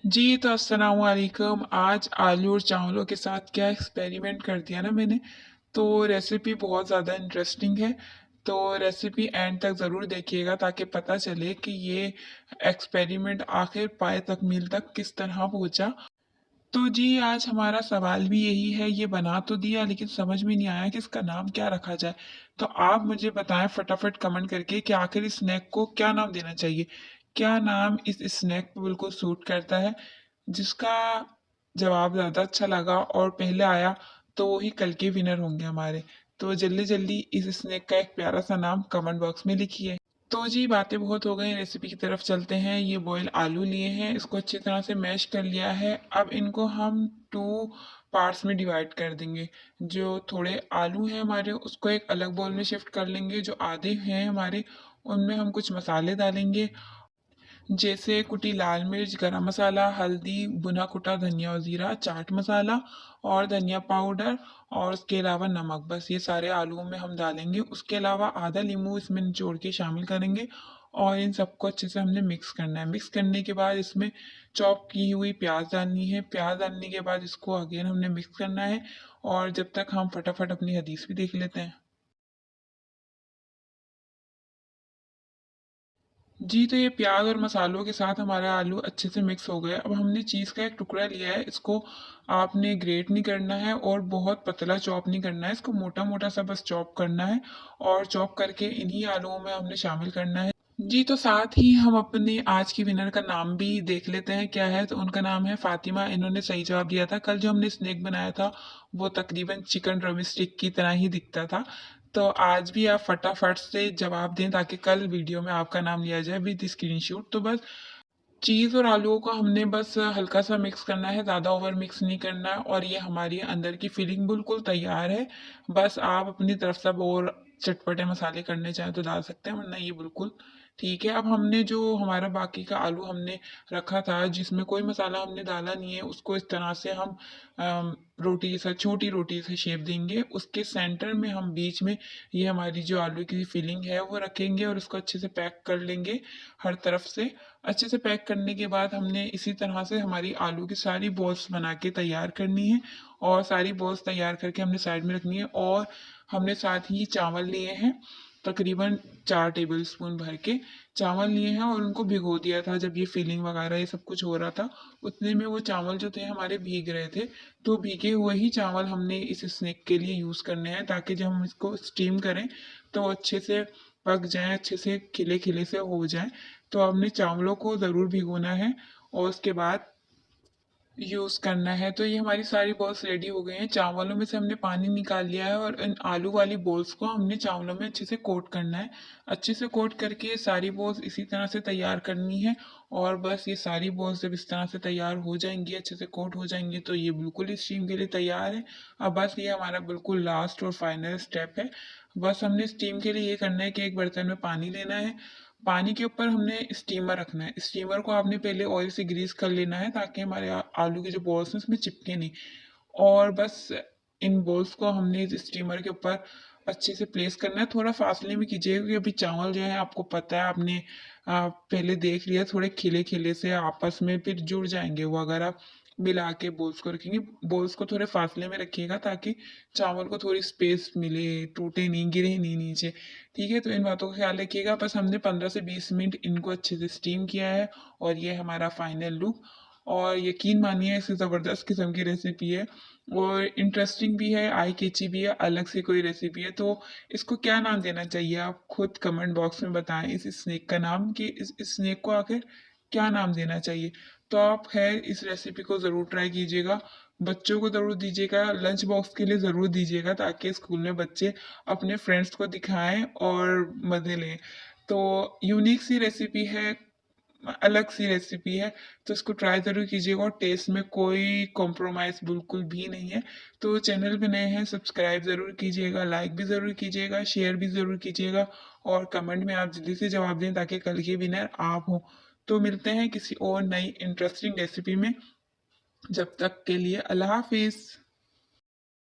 जी, तो अस्सलाम वालेकुम। आज आलू और चावलों के साथ क्या एक्सपेरिमेंट कर दिया ना मैंने, तो रेसिपी बहुत ज़्यादा इंटरेस्टिंग है। तो रेसिपी एंड तक ज़रूर देखिएगा ताकि पता चले कि ये एक्सपेरिमेंट आखिर पाए तकमील तक किस तरह पहुँचा। तो जी, आज हमारा सवाल भी यही है, ये बना तो दिया लेकिन समझ में नहीं आया कि इसका नाम क्या रखा जाए। तो आप मुझे बताएँ फटाफट कमेंट करके कि आखिर इस स्नैक को क्या नाम देना चाहिए? क्या नाम इस स्नैक पे बिल्कुल सूट करता है? जिसका जवाब ज़्यादा अच्छा लगा और पहले आया तो वो ही कल के विनर होंगे हमारे। तो जल्दी-जल्दी इस स्नैक का एक प्यारा-सा नाम कमेंट बॉक्स में लिखिए। तो जी, बातें बहुत हो गई, रेसिपी की तरफ चलते हैं। ये बॉयल आलू लिए हैं, इसको अच्छी तरह से मैश कर लिया है। अब इनको हम 2 पार्ट्स में डिवाइड कर देंगे। जो थोड़े आलू हैं हमारे, उसको एक अलग बाउल में शिफ्ट कर लेंगे। जो आधे हैं हमारे, उनमें हम कुछ मसाले डालेंगे, जैसे कुटी लाल मिर्च, गरम मसाला, हल्दी, भुना कुटा धनिया और ज़ीरा, चाट मसाला और धनिया पाउडर और उसके अलावा नमक। बस ये सारे आलूओं में हम डालेंगे। उसके अलावा आधा नींबू इसमें निचोड़ के शामिल करेंगे और इन सबको अच्छे से हमने मिक्स करना है। मिक्स करने के बाद इसमें चॉप की हुई प्याज डालनी है। प्याज डालने के बाद इसको अगेन हमने मिक्स करना है और जब तक हम फटाफट अपनी हदीस भी देख लेते हैं। जी, तो ये प्याज़ और मसालों के साथ हमारा आलू अच्छे से मिक्स हो गया। अब हमने चीज़ का एक टुकड़ा लिया है, इसको आपने ग्रेट नहीं करना है और बहुत पतला चॉप नहीं करना है, इसको मोटा-मोटा सा बस चॉप करना है और चॉप करके इन्हीं आलूओं में हमने शामिल करना है। जी, तो साथ ही हम अपने आज की विनर का नाम भी देख लेते हैं क्या है, तो उनका नाम है फ़ातिमा। इन्होंने सही जवाब दिया था। कल जो हमने स्नैक बनाया था, वो तकरीबन चिकन ड्रमस्टिक की तरह ही दिखता था। तो आज भी आप फटाफट से जवाब दें ताकि कल वीडियो में आपका नाम लिया जाए विद स्क्रीनशॉट। तो बस चीज़ और आलूओं को हमने बस हल्का सा मिक्स करना है, ज़्यादा ओवर मिक्स नहीं करना है और ये हमारी अंदर की फिलिंग बिल्कुल तैयार है। बस आप अपनी तरफ से अब और चटपटे मसाले करने चाहें तो डाल सकते हैं, वरना ये बिल्कुल ठीक है। अब हमने जो हमारा बाकी का आलू हमने रखा था जिसमें कोई मसाला हमने डाला नहीं है, उसको इस तरह से हम रोटी जैसा छोटी रोटी से शेप देंगे। उसके सेंटर में हम बीच में ये हमारी जो आलू की फिलिंग है वो रखेंगे और उसको अच्छे से पैक कर लेंगे हर तरफ से। अच्छे से पैक करने के बाद हमने इसी तरह से हमारी आलू की सारी बॉल्स बना के तैयार करनी है और सारी बॉल्स तैयार करके हमने साइड में रखनी है और हमने साथ ही चावल लिए हैं, तकरीबन 4 टेबल स्पून भर के चावल लिए हैं और उनको भिगो दिया था। जब ये फिलिंग वगैरह ये सब कुछ हो रहा था, उतने में वो चावल जो थे हमारे भीग रहे थे। तो भीगे हुए ही चावल हमने इस स्नैक के लिए यूज़ करने हैं ताकि जब हम इसको स्टीम करें तो वो अच्छे से पक जाएँ, अच्छे से खिले-खिले से हो जाएँ। तो हमने चावलों को ज़रूर भिगोना है और उसके बाद यूज़ करना है। तो ये हमारी सारी बॉल्स रेडी हो गई हैं। चावलों में से हमने पानी निकाल लिया है और इन आलू वाली बॉल्स को हमने चावलों में अच्छे से कोट करना है। अच्छे से कोट करके सारी बॉल्स इसी तरह से तैयार करनी है और बस ये सारी बॉल्स जब इस तरह से तैयार हो जाएँगी, अच्छे से कोट हो जाएँगी, तो ये बिल्कुल स्टीम के लिए तैयार है। अब बस ये हमारा बिल्कुल लास्ट और फाइनल स्टेप है। बस हमने स्टीम के लिए ये करना है कि एक बर्तन में पानी लेना है, पानी के ऊपर हमने स्टीमर रखना है। स्टीमर को आपने पहले ऑयल से ग्रीस कर लेना है ताकि हमारे आलू के जो बॉल्स हैं उसमें चिपके नहीं। और बस इन बॉल्स को हमने इस स्टीमर के ऊपर अच्छे से प्लेस करना है। थोड़ा फासले में कीजिएगा क्योंकि अभी चावल जो है आपको पता है, आपने पहले देख लिया, थोड़े खिले-खिले से आपस में फिर जुड़ जाएँगे वो अगर आप मिला के बॉल्स को रखेंगे। बॉल्स को थोड़े फासले में रखिएगा ताकि चावल को थोड़ी स्पेस मिले, टूटे नहीं, गिरे नहीं नीचे। ठीक है? तो इन बातों का ख़्याल रखिएगा। बस हमने 15 से 20 मिनट इनको अच्छे से स्टीम किया है और ये हमारा फाइनल लुक। और यकीन मानिए इसकी ज़बरदस्त किस्म की रेसिपी है और इंटरेस्टिंग भी है, आई कैची भी है, अलग से कोई रेसिपी है। तो इसको क्या नाम देना चाहिए आप खुद कमेंट बॉक्स में बताएँ इस स्नैक का नाम, कि इस स्नैक को आखिर क्या नाम देना चाहिए। तो आप ख़ैर इस रेसिपी को ज़रूर ट्राई कीजिएगा। बच्चों को ज़रूर दीजिएगा, लंच बॉक्स के लिए ज़रूर दीजिएगा ताकि स्कूल में बच्चे अपने फ्रेंड्स को दिखाएँ और मज़े लें। तो यूनिक सी रेसिपी है, अलग सी रेसिपी है, तो इसको ट्राई ज़रूर कीजिएगा और टेस्ट में कोई कॉम्प्रोमाइज़ बिल्कुल भी नहीं है। तो चैनल पे नए हैं, सब्सक्राइब ज़रूर कीजिएगा, लाइक भी ज़रूर कीजिएगा, शेयर भी ज़रूर कीजिएगा और कमेंट में आप जल्दी से जवाब दें ताकि कल के विनर आप हों। तो मिलते हैं किसी और नई इंटरेस्टिंग रेसिपी में, जब तक के लिए अल्लाह हाफ़िज़।